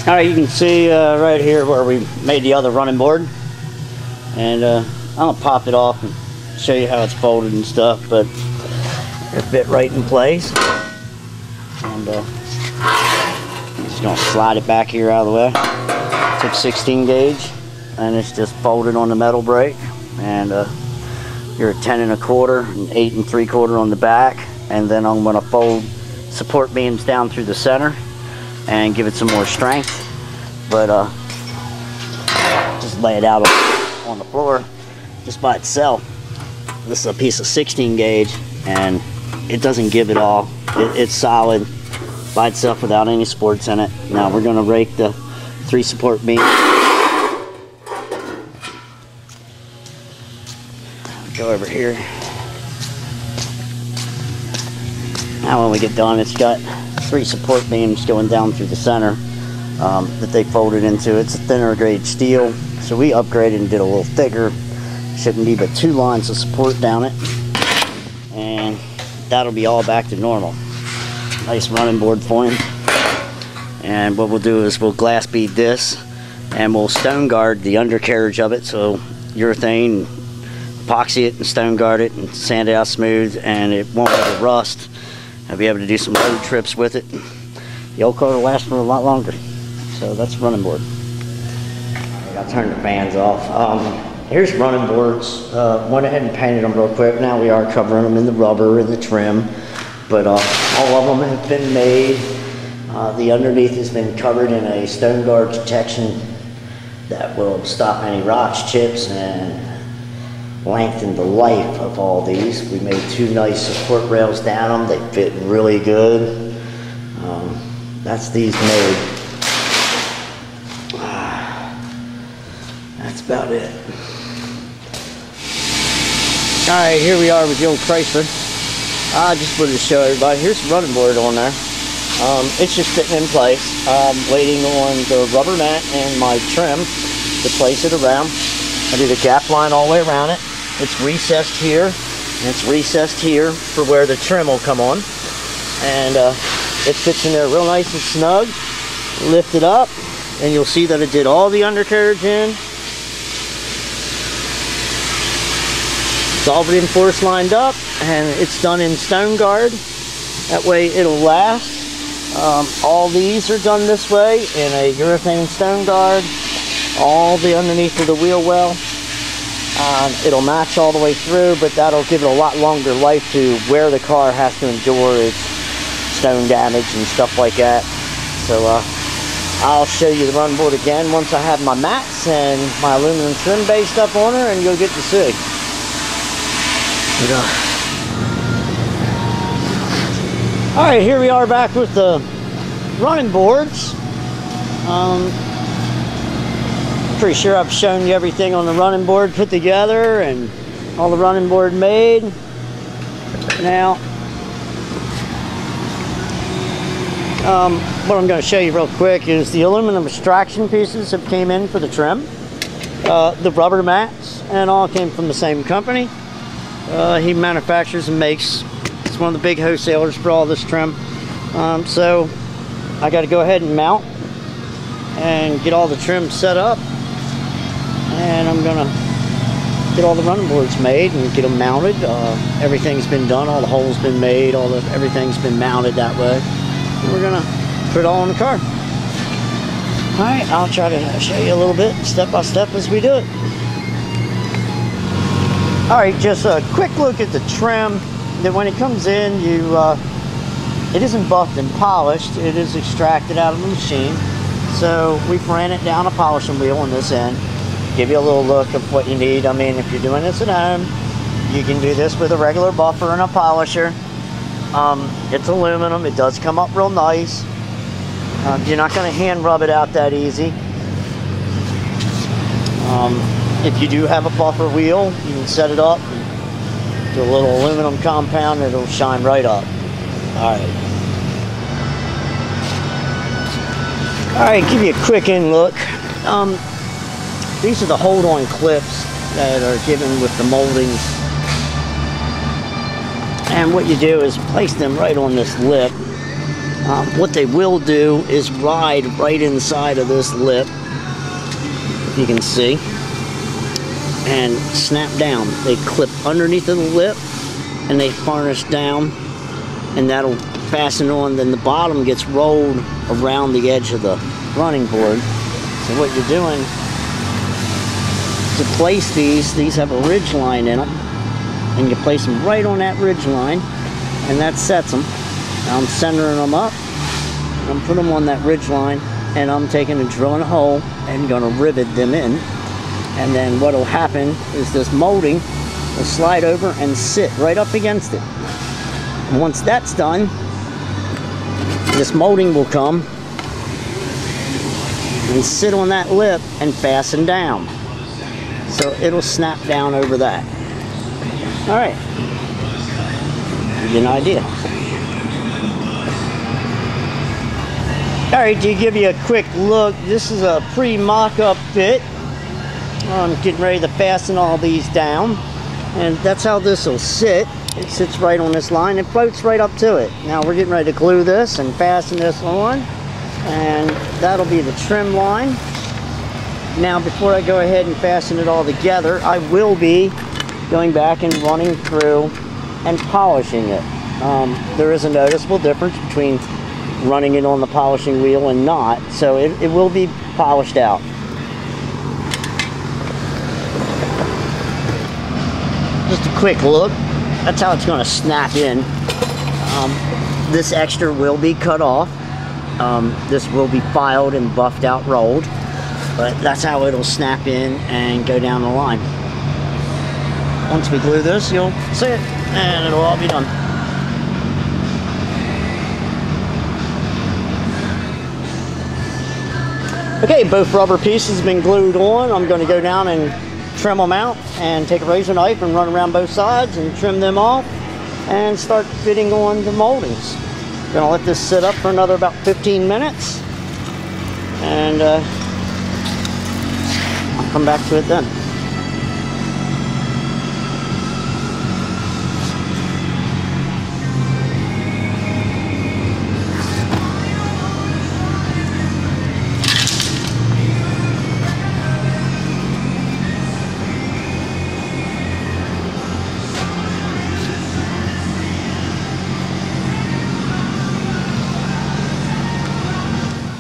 Alright, you can see right here where we made the other running board, and I'll pop it off and show you how it's folded and stuff, but it fit right in place. And just gonna slide it back here out of the way. Took 16 gauge, and it's just folded on the metal brake, and you're a 10 1/4 and 8 3/4 on the back, and then I'm gonna fold support beams down through the center and give it some more strength, but just lay it out on the floor just by itself. This is a piece of 16 gauge, and it doesn't give it all. It's solid by itself without any supports in it. Now we're going to rake the 3 support beams. Go over here. Now when we get done, it's got 3 support beams going down through the center that they folded into. It's a thinner grade steel, so we upgraded and did a little thicker. Shouldn't be but 2 lines of support down it, and that'll be all back to normal. Nice running board for him. And what we'll do is we'll glass bead this, and we'll stone guard the undercarriage of it, so urethane, epoxy it and stone guard it and sand it out smooth, and it won't ever rust. I'll be able to do some road trips with it. The old car will last for a lot longer. So that's running board. I'll turn the fans off. Here's running boards. Went ahead and painted them real quick. Now we are covering them in the rubber and the trim, but all of them have been made. The underneath has been covered in a stone guard protection that will stop any rocks, chips, and lengthen the life of all these. We made 2 nice support rails down them. They fit really good. That's these made. That's about it. Alright, here we are with the old Chrysler. I just wanted to show everybody. Here's the running board on there. It's just sitting in place. I'm waiting on the rubber mat and my trim to place it around. I did a gap line all the way around it. It's recessed here, and it's recessed here for where the trim will come on. And it fits in there real nice and snug. Lift it up, and you'll see that it did all the undercarriage in. It's all reinforced, lined up, and it's done in stone guard. That way it'll last. All these are done this way in a urethane stone guard. All the underneath of the wheel well. It'll match all the way through, but that'll give it a lot longer life to where the car has to endure its stone damage and stuff like that. So I'll show you the run board again once I have my mats and my aluminum trim based up on her, and you'll get to see. Alright, here we are back with the running boards. Pretty sure I've shown you everything on the running board put together and all the running board made. Now, what I'm going to show you real quick is the aluminum extraction pieces that came in for the trim. The rubber mats and all came from the same company. He manufactures and makes. It's one of the big wholesalers for all this trim. So I got to go ahead and mount and get all the trim set up, and I'm gonna get all the running boards made and get them mounted. Everything's been done, all the holes been made, everything's been mounted that way, and we're gonna put it all in the car. All right, I'll try to show you a little bit step by step as we do it. All right, just a quick look at the trim. That when it comes in, it isn't buffed and polished. It is extracted out of the machine. So we've ran it down a polishing wheel on this end. Give you a little look of what you need. I mean, if you're doing this at home, you can do this with a regular buffer and a polisher. It's aluminum. It does come up real nice. You're not going to hand rub it out that easy. If you do have a buffer wheel, you can set it up. Do a little aluminum compound, it'll shine right up. Alright, give you a quick in look. These are the hold-on clips that are given with the moldings. And what you do is place them right on this lip. What they will do is ride right inside of this lip, if you can see, and snap down. They clip underneath of the lip and they varnish down, and that'll fasten on. Then the bottom gets rolled around the edge of the running board. So what you're doing to place these have a ridge line in them, and you place them right on that ridge line, and that sets them. Now I'm centering them up, I'm putting them on that ridge line, and I'm taking and drilling a hole and gonna rivet them in. And then what will happen is this molding will slide over and sit right up against it. And once that's done, this molding will come and sit on that lip and fasten down. So it'll snap down over that. All right, give you an idea. All right, to give you a quick look, this is a pre-mock-up fit. I'm getting ready to fasten all these down, and that's how this will sit. It sits right on this line and floats right up to it. Now we're getting ready to glue this and fasten this on, and that'll be the trim line. Now before I go ahead and fasten it all together, I will be going back and running through and polishing it. There is a noticeable difference between running it on the polishing wheel and not, so it will be polished out. Just a quick look, that's how it's going to snap in. This extra will be cut off. This will be filed and buffed out, rolled, but that's how it'll snap in and go down the line. Once we glue this, you'll see it, and it'll all be done. Okay, both rubber pieces have been glued on. I'm going to go down and trim them out and take a razor knife and run around both sides and trim them off and start fitting on the moldings. I'm going to let this sit up for another about 15 minutes, and I'll come back to it then.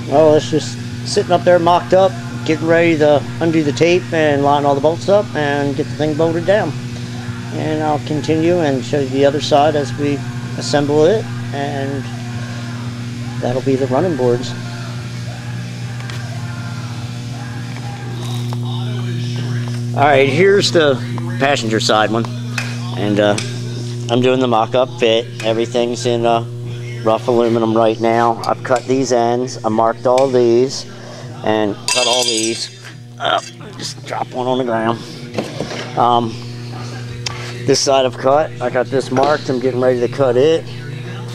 Well, it's just sitting up there mocked up, getting ready to undo the tape and line all the bolts up and get the thing bolted down. And I'll continue and show you the other side as we assemble it, and that'll be the running boards. Alright, here's the passenger side one, and I'm doing the mock-up fit. Everything's in rough aluminum right now. I've cut these ends, I marked all these, and cut all these up. Just drop one on the ground. This side I've cut, I got this marked, I'm getting ready to cut it,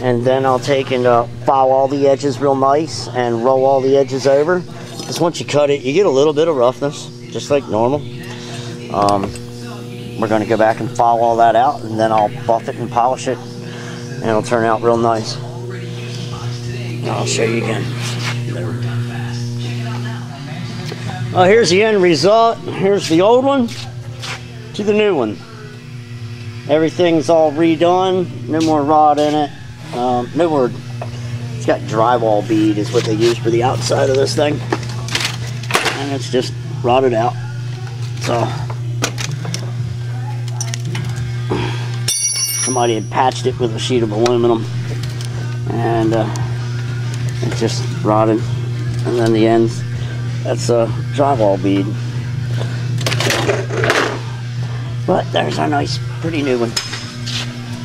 and then I'll take and file all the edges real nice and roll all the edges over, because once you cut it, you get a little bit of roughness, just like normal. We're going to go back and file all that out, and then I'll buff it and polish it, and it'll turn out real nice. I'll show you again. Well, here's the end result. Here's the old one to the new one. Everything's all redone. No more rod in it. No more. It's got drywall bead is what they use for the outside of this thing, and it's just rotted out. So somebody had patched it with a sheet of aluminum, and it just rotted. And then the ends, that's a drywall bead. But there's our nice, pretty new one.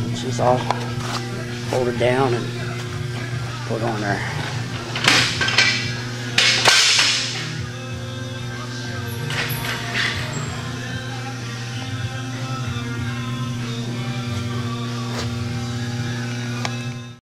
And she's all folded down and put on there.